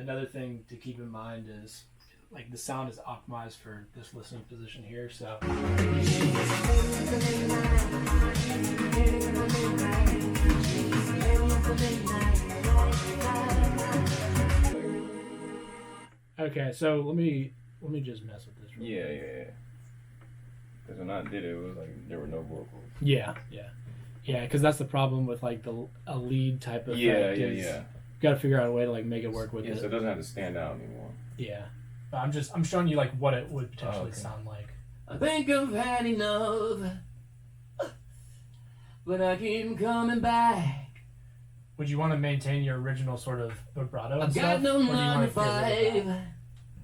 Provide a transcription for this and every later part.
another thing to keep in mind is like the sound is optimized for this listening position here, so. Okay, so let me just mess with this. Yeah. Because when I did it, it was like there were no vocals. Yeah. Because that's the problem with like a lead type of. Yeah. You got to figure out a way to like make it work with it. So it doesn't have to stand out anymore. Yeah, but I'm showing you like what it would potentially sound like. I think I've had enough, but I keep coming back. Would you want to maintain your original sort of vibrato? I've got no 9 to 5, I'm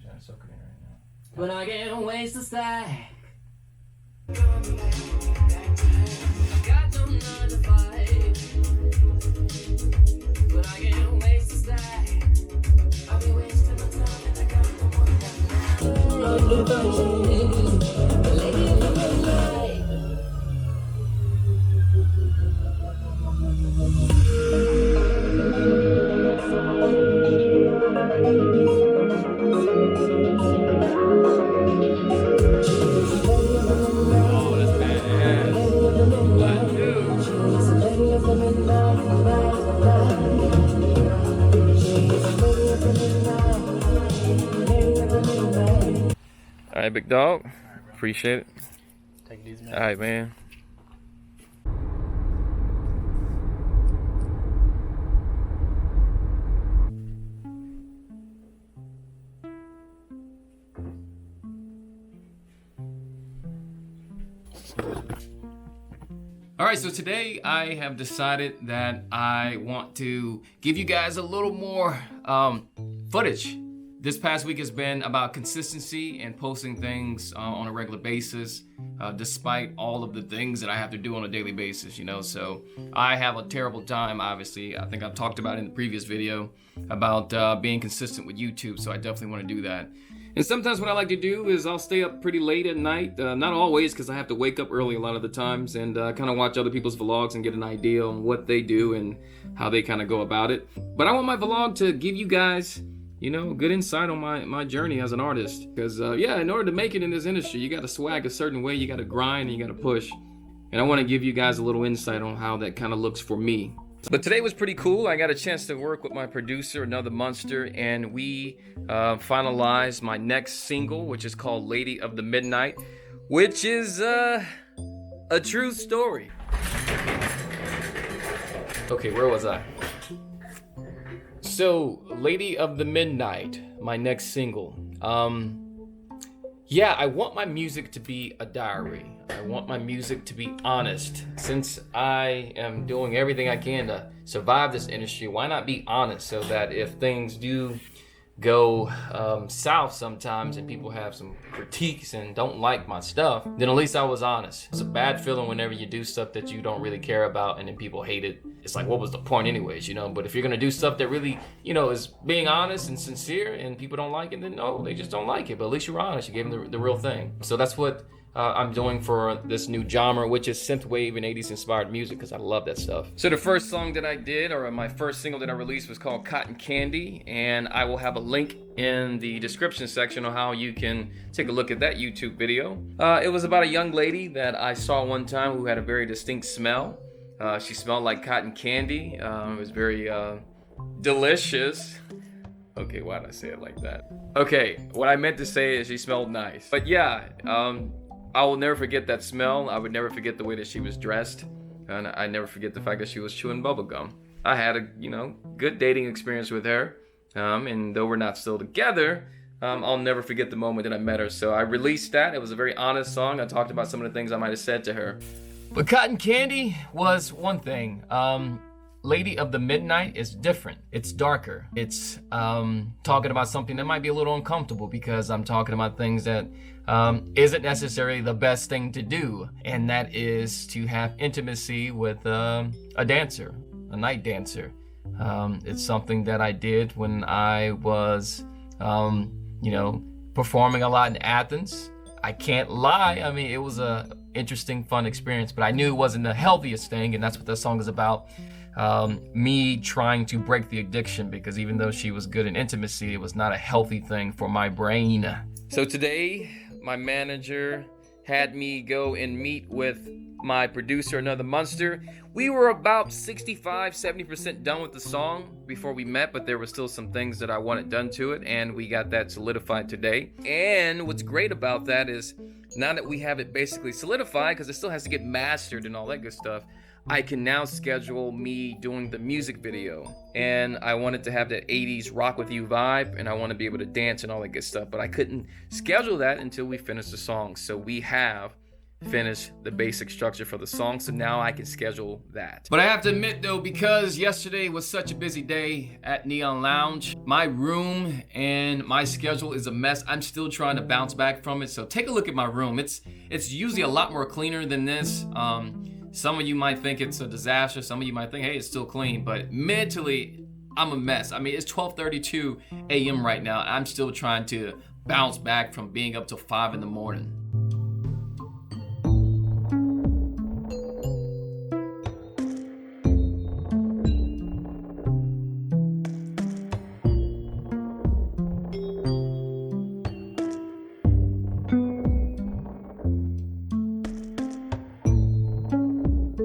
trying to soak it in right now. but I can't waste a stack. I've got no 9 to 5, but I can't waste a stack. I'll be wasting my time and I got no more All right, big dog. Appreciate it. Take it easy, man. All right, man. All right, so today I have decided that I want to give you guys a little more footage. This past week has been about consistency and posting things on a regular basis, despite all of the things that I have to do on a daily basis, you know. So I have a terrible time, obviously. I think I've talked about it in the previous video about being consistent with YouTube, so I definitely want to do that. And sometimes what I like to do is I'll stay up pretty late at night, not always because I have to wake up early a lot of the times, and kind of watch other people's vlogs and get an idea on what they do and how they kind of go about it. But I want my vlog to give you guys, you know, good insight on my journey as an artist. Because, yeah, in order to make it in this industry, you got to swag a certain way, you got to grind, and you got to push. And I want to give you guys a little insight on how that kind of looks for me. But today was pretty cool. I got a chance to work with my producer, Another Monster, and we finalized my next single, which is called Lady of the Midnight, which is a true story. Okay, where was I? So, Lady of the Midnight, my next single. Yeah, I want my music to be a diary. I want my music to be honest. Since I am doing everything I can to survive this industry, why not be honest so that if things do go south sometimes and people have some critiques and don't like my stuff, then at least I was honest. It's a bad feeling whenever you do stuff that you don't really care about and then people hate it. It's like, what was the point anyways, you know? But if you're gonna do stuff that really, you know, is being honest and sincere and people don't like it, then no, they just don't like it. But at least you were honest, you gave them the real thing. So that's what I'm doing for this new genre, which is synthwave and 80s inspired music, because I love that stuff. So the first song that I did, or my first single that I released, was called Cotton Candy, and I will have a link in the description section on how you can take a look at that YouTube video. It was about a young lady that I saw one time who had a very distinct smell. She smelled like cotton candy. It was very delicious. Okay, why did I say it like that? Okay, what I meant to say is she smelled nice. But yeah, I will never forget that smell. I would never forget the way that she was dressed. And I never forget the fact that she was chewing bubblegum. I had a, you know, good dating experience with her. And though we're not still together, I'll never forget the moment that I met her. So I released that. It was a very honest song. I talked about some of the things I might have said to her. But Cotton Candy was one thing. Lady of the Midnight is different. It's darker. It's talking about something that might be a little uncomfortable because I'm talking about things that isn't necessarily the best thing to do, and that is to have intimacy with a dancer, a night dancer. It's something that I did when I was, you know, performing a lot in Athens. I can't lie. I mean, it was a interesting, fun experience, but I knew it wasn't the healthiest thing, and that's what the song is about. me trying to break the addiction, because even though she was good in intimacy, it was not a healthy thing for my brain. So today, my manager had me go and meet with my producer, Another Monster. We were about 65-70% done with the song before we met, but there were still some things that I wanted done to it, and we got that solidified today. And what's great about that is, now that we have it basically solidified, because it still has to get mastered and all that good stuff, I can now schedule me doing the music video. And I wanted to have that 80s rock with you vibe, and I want to be able to dance and all that good stuff, but I couldn't schedule that until we finished the song. So we have finished the basic structure for the song, so now I can schedule that. But I have to admit though, because yesterday was such a busy day at Neon Lounge, my room and my schedule is a mess. I'm still trying to bounce back from it. So take a look at my room. It's usually a lot more cleaner than this. Some of you might think it's a disaster. Some of you might think, hey, it's still clean. But mentally, I'm a mess. I mean, it's 12:32 a.m. right now. I'm still trying to bounce back from being up till 5 in the morning.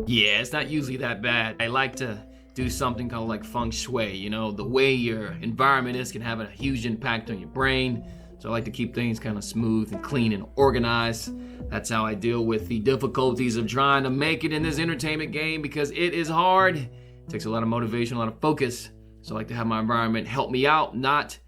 Yeah, it's not usually that bad. I like to do something called like feng shui. You know, the way your environment is can have a huge impact on your brain. So I like to keep things kind of smooth and clean and organized. That's how I deal with the difficulties of trying to make it in this entertainment game, because it is hard. It takes a lot of motivation, a lot of focus. So I like to have my environment help me out, not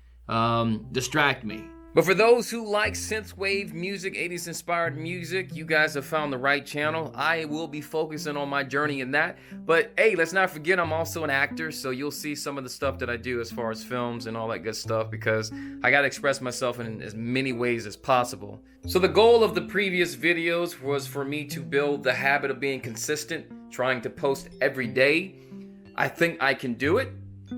distract me. But for those who like synthwave music, 80s inspired music, you guys have found the right channel. I will be focusing on my journey in that. But hey, let's not forget I'm also an actor, so you'll see some of the stuff that I do as far as films and all that good stuff, because I gotta express myself in as many ways as possible. So the goal of the previous videos was for me to build the habit of being consistent, trying to post every day. I think I can do it.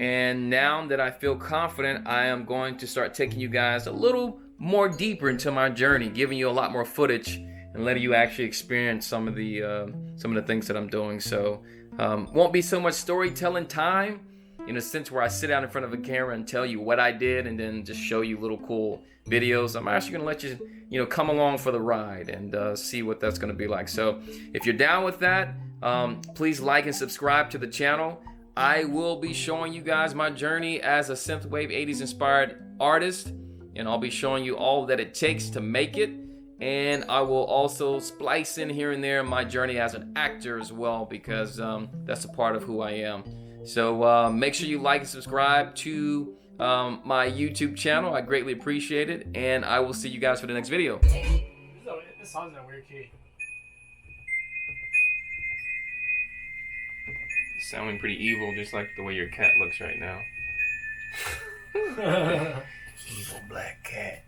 And now that I feel confident, I am going to start taking you guys a little more deeper into my journey, giving you a lot more footage and letting you actually experience some of the things that I'm doing. So won't be so much storytelling time, in a sense where I sit down in front of a camera and tell you what I did and then just show you little cool videos. I'm actually gonna let you come along for the ride and see what that's gonna be like. So if you're down with that, please like and subscribe to the channel. I will be showing you guys my journey as a synthwave 80s inspired artist, and I'll be showing you all that it takes to make it. And I will also splice in here and there my journey as an actor as well, because that's a part of who I am. So make sure you like and subscribe to my YouTube channel. I greatly appreciate it, and I will see you guys for the next video. This song's in a weird key. Sounding pretty evil, just like the way your cat looks right now. Evil black cat.